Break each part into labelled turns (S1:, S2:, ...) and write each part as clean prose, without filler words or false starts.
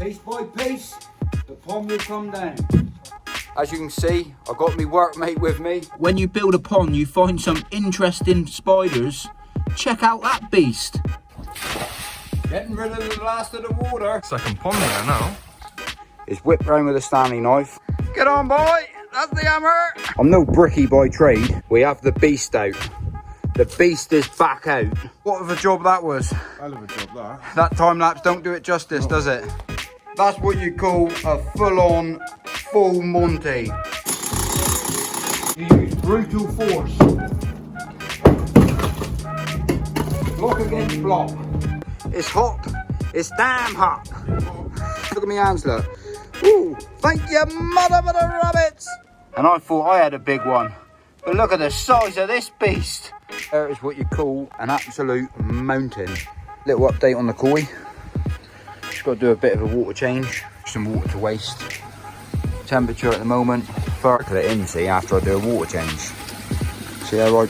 S1: Piece by piece, the pond will come down.
S2: As you can see, I've got my workmate with me.
S3: When you build a pond, you find some interesting spiders. Check out that beast.
S2: Getting rid of the last of the water.
S4: Second pond there now.
S2: It's whipped round with a Stanley knife. Get on, boy, that's the hammer. I'm no bricky by trade. We have the beast out. The beast is back out. What of a job that was.
S4: Hell of a job that.
S2: That time lapse don't do it justice, does it? That's what you call a full-on, full Monty.
S1: You use brutal force. Block against block.
S2: It's hot. It's damn hot. Look at my hands, look. Ooh, thank you, mother of the rabbits. And I thought I had a big one. But look at the size of this beast. There is what you call an absolute mountain. Little update on the koi. Just got to do a bit of a water change. Some water to waste. Temperature at the moment. Trickle it in, see, after I do a water change. See how I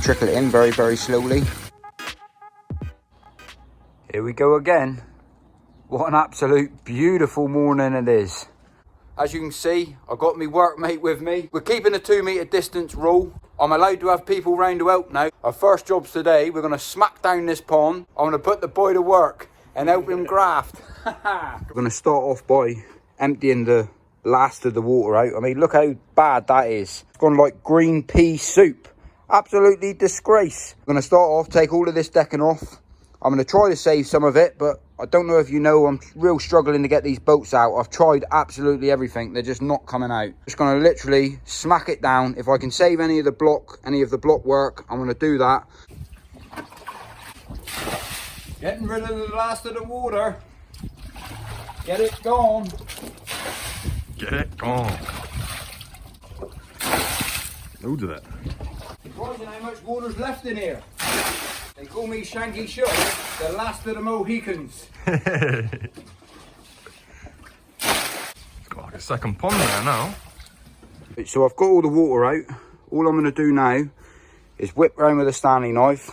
S2: trickle it in very, very slowly. Here we go again. What an absolute beautiful morning it is. As you can see, I've got my workmate with me. We're keeping a 2 metre distance rule. I'm allowed to have people round to help now. Our first job's today, we're going to smack down this pond. I'm going to put the boy to work and help him graft. We're going to start off by emptying the last of the water out. I mean, look how bad that is. It's gone like green pea soup. Absolutely disgrace. I'm going to start off, take all of this decking off. I'm going to try to save some of it, but I don't know if you know, I'm real struggling to get these boats out. I've tried absolutely everything. They're just not coming out. Just going to literally smack it down. If I can save any of the block work, I'm going to do that.
S1: Getting rid of the last of the water. Get it gone.
S4: Get it gone. Loads of it.
S1: Surprising how much water's left in here. They call me Shanky Shook, the last of the Mohicans.
S4: It's got like a second pond there now.
S2: So I've got all the water out. All I'm going to do now is whip round with a Stanley knife.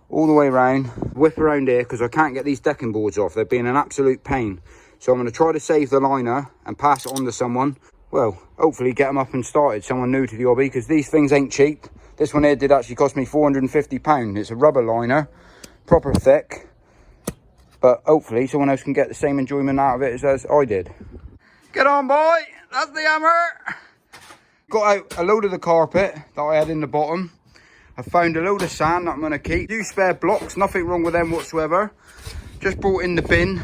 S2: All the way round. Whip around here because I can't get these decking boards off. They're being an absolute pain. So I'm going to try to save the liner and pass it on to someone. Well, hopefully get them up and started. Someone new to the hobby because these things ain't cheap. This one here did actually cost me £450. It's a rubber liner, proper thick. But hopefully someone else can get the same enjoyment out of it as I did. Get on, boy, that's the hammer. Got out a load of the carpet that I had in the bottom. I found a load of sand that I'm gonna keep. 2 spare blocks, nothing wrong with them whatsoever. Just brought in the bin.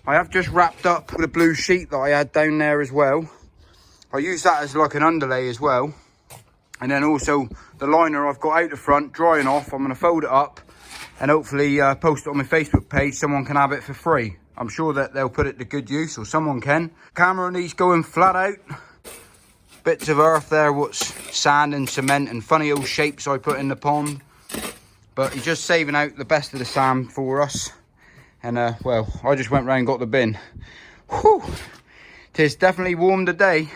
S2: I have just wrapped up the blue sheet that I had down there as well. I use that as like an underlay as well. And then also the liner I've got out the front, drying off. I'm going to fold it up and hopefully post it on my Facebook page. Someone can have it for free. I'm sure that they'll put it to good use, or someone can. Camera needs going flat out. Bits of earth there, what's sand and cement and funny old shapes I put in the pond. But he's just saving out the best of the sand for us. And well, I just went round and got the bin. Whew. Tis definitely warm today.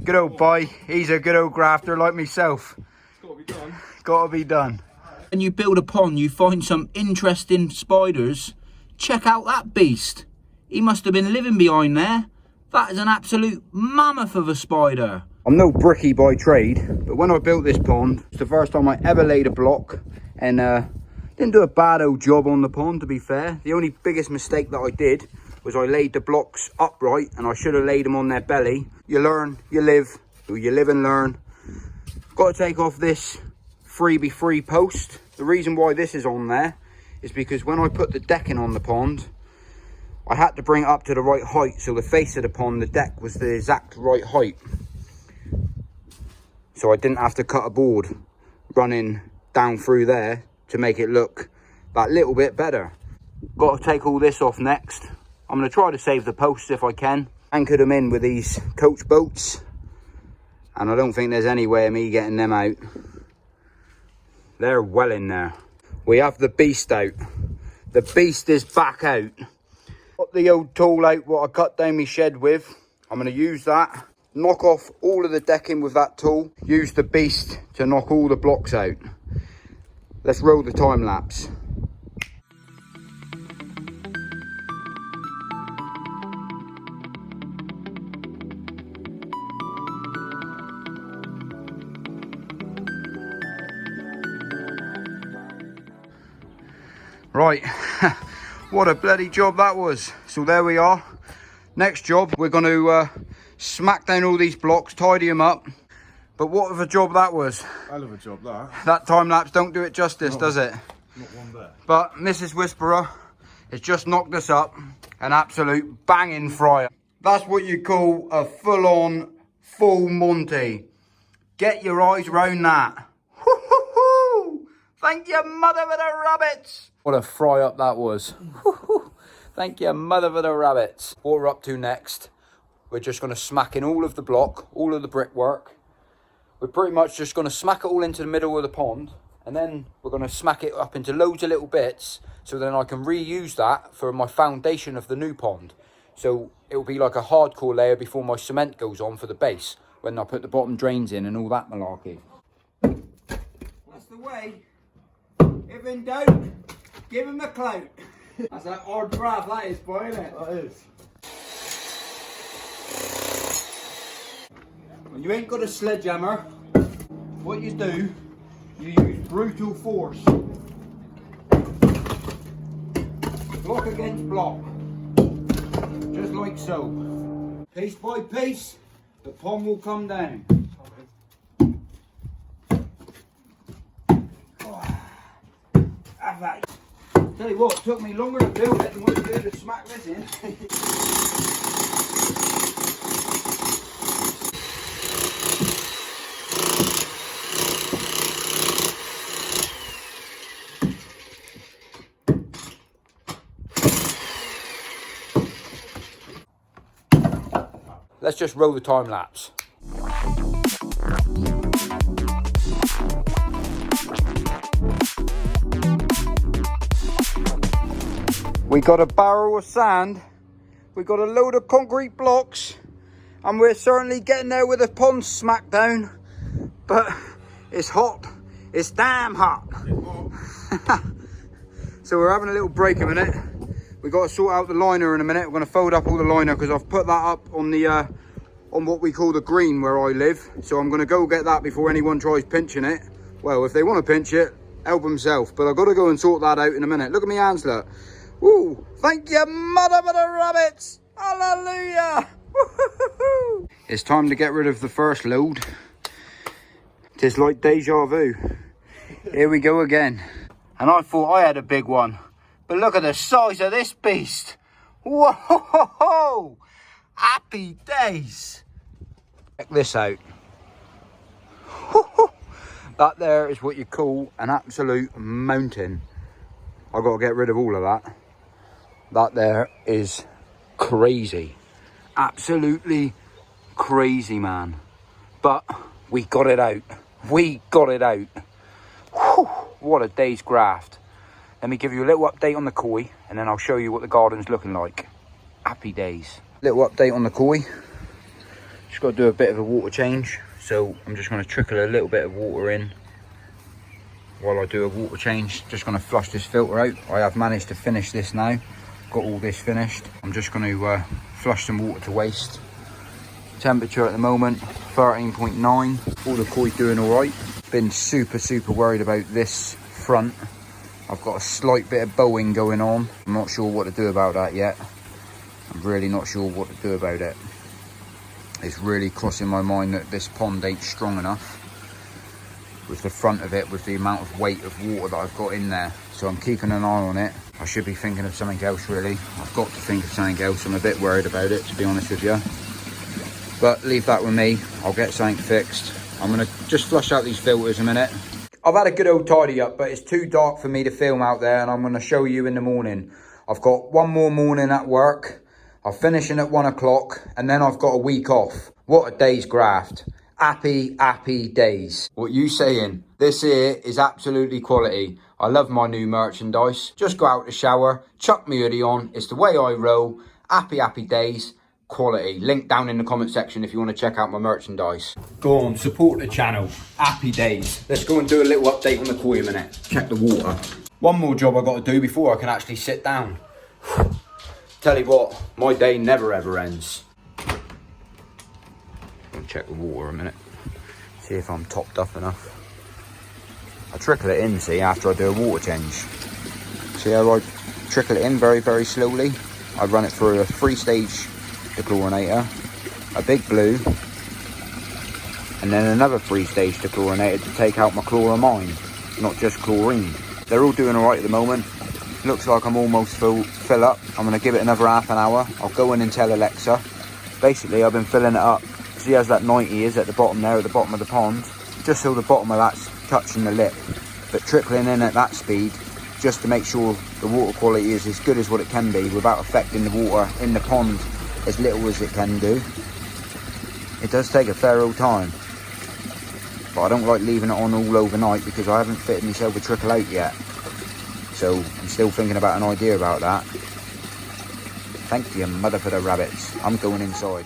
S2: Good old boy, he's a good old grafter like myself.
S4: Gotta be done.
S2: Gotta be done.
S3: When you build a pond, you find some interesting spiders. Check out that beast. He must have been living behind there. That is an absolute mammoth of a spider.
S2: I'm no bricky by trade, but when I built this pond, it's the first time I ever laid a block, and didn't do a bad old job on the pond, to be fair. The only biggest mistake that I did was I laid the blocks upright, and I should have laid them on their belly. You learn, you live, or you live and learn. Got to take off this freebie free post. The reason why this is on there is because when I put the decking on the pond, I had to bring it up to the right height, so the face of the pond, the deck was the exact right height. So I didn't have to cut a board running down through there to make it look that little bit better. Got to take all this off next. I'm going to try to save the posts if I can. Anchored them in with these coach boats, and I don't think there's any way of me getting them out. They're well in there. We have the beast out. The beast is back out. Got the old tool out what I cut down my shed with. I'm going to use that. Knock off all of the decking with that tool. Use the beast to knock all the blocks out. Let's roll the time lapse. Right, what a bloody job that was. So there we are. Next job, we're going to smack down all these blocks, tidy them up. But what of a job that was.
S4: Hell of a job, that.
S2: That time lapse don't do it justice, does it?
S4: Not one bit.
S2: But Mrs. Whisperer has just knocked us up an absolute banging fryer. That's what you call a full-on, full Monty. Get your eyes round that. Woo-hoo-hoo! Thank you, mother for the rabbits. What a fry up that was. Thank you, mother for the rabbits. What we're up to next, we're just going to smack in all of the block, all of the brickwork. We're pretty much just going to smack it all into the middle of the pond, and then we're going to smack it up into loads of little bits, so then I can reuse that for my foundation of the new pond. So it'll be like a hardcore layer before my cement goes on for the base, when I put the bottom drains in and all that malarkey.
S1: That's the way. If in doubt, give him the clout. That's an odd graph, that is, boy, isn't it?
S4: That is.
S1: When you ain't got a sledgehammer, what you do, you use brutal force. Block against block. Just like so. Piece by piece, the pond will come down. Have that. Tell you what, it took me longer to build it than what it did to smack this in.
S2: Let's just roll the time lapse. We got a barrel of sand, we got a load of concrete blocks, and we're certainly getting there with the pond smack down. But it's hot, it's damn hot. So we're having a little break a minute. We got to sort out the liner in a minute. We're going to fold up all the liner because I've put that up on the on what we call the green where I live. So I'm going to go get that before anyone tries pinching it. Well, if they want to pinch it, help themselves. But I've got to go and sort that out in a minute. Look at me hands, look. Woo! Thank you, mother for the rabbits! Hallelujah! Woo-hoo-hoo-hoo. It's time to get rid of the first load. Tis like deja vu. Here we go again. And I thought I had a big one. But look at the size of this beast. Whoa! Happy days. Check this out. That there is what you call an absolute mountain. I've got to get rid of all of that. That there is crazy. Absolutely crazy, man. But we got it out. We got it out. Whew, what a day's graft. Let me give you a little update on the koi, and then I'll show you what the garden's looking like. Happy days. Little update on the koi. Just got to do a bit of a water change. So I'm just going to trickle a little bit of water in while I do a water change. Just going to flush this filter out. I have managed to finish this now. Got all this finished. I'm just going to flush some water to waste. Temperature at the moment 13.9. All the koi's doing all right. Been super worried about this front. I've got a slight bit of bowing going on. I'm not sure what to do about that yet. I'm really not sure what to do about it. It's really crossing my mind that this pond ain't strong enough with the front of it, with the amount of weight of water that I've got in there. So I'm keeping an eye on it. I should be thinking of something else, really. I've got to think of something else. I'm a bit worried about it, to be honest with you. But leave that with me. I'll get something fixed. I'm going to just flush out these filters a minute. I've had a good old tidy up, but it's too dark for me to film out there, and I'm going to show you in the morning. I've got one more morning at work. I'm finishing at 1 o'clock, and then I've got a week off. What a day's graft. Happy days. What you saying? This here is absolutely quality. I love my new merchandise. Just go out to shower, chuck me hoodie on. It's the way I roll. Happy days. Quality. Link down in the comment section if you want to check out my merchandise. Go on, support the channel. Happy days. Let's go and do a little update on the koi a minute. Check the water. One more job I've got to do before I can actually sit down. Tell you what, my day never ever ends. Check the water a minute. See if I'm topped up enough. I trickle it in, see, after I do a water change. See how I trickle it in very, very slowly? I run it through a 3-stage dechlorinator, a big blue, and then another 3-stage dechlorinator to take out my chloramine, not just chlorine. They're all doing alright at the moment. Looks like I'm almost fill up. I'm going to give it another half an hour. I'll go in and tell Alexa. Basically, I've been filling it up. See as that 90 is at the bottom there, at the bottom of the pond, just so the bottom of that's touching the lip. But trickling in at that speed, just to make sure the water quality is as good as what it can be without affecting the water in the pond as little as it can do. It does take a fair old time, but I don't like leaving it on all overnight because I haven't fitted myself a trickle out yet. So I'm still thinking about an idea about that. Thank you, mother for the rabbits. I'm going inside.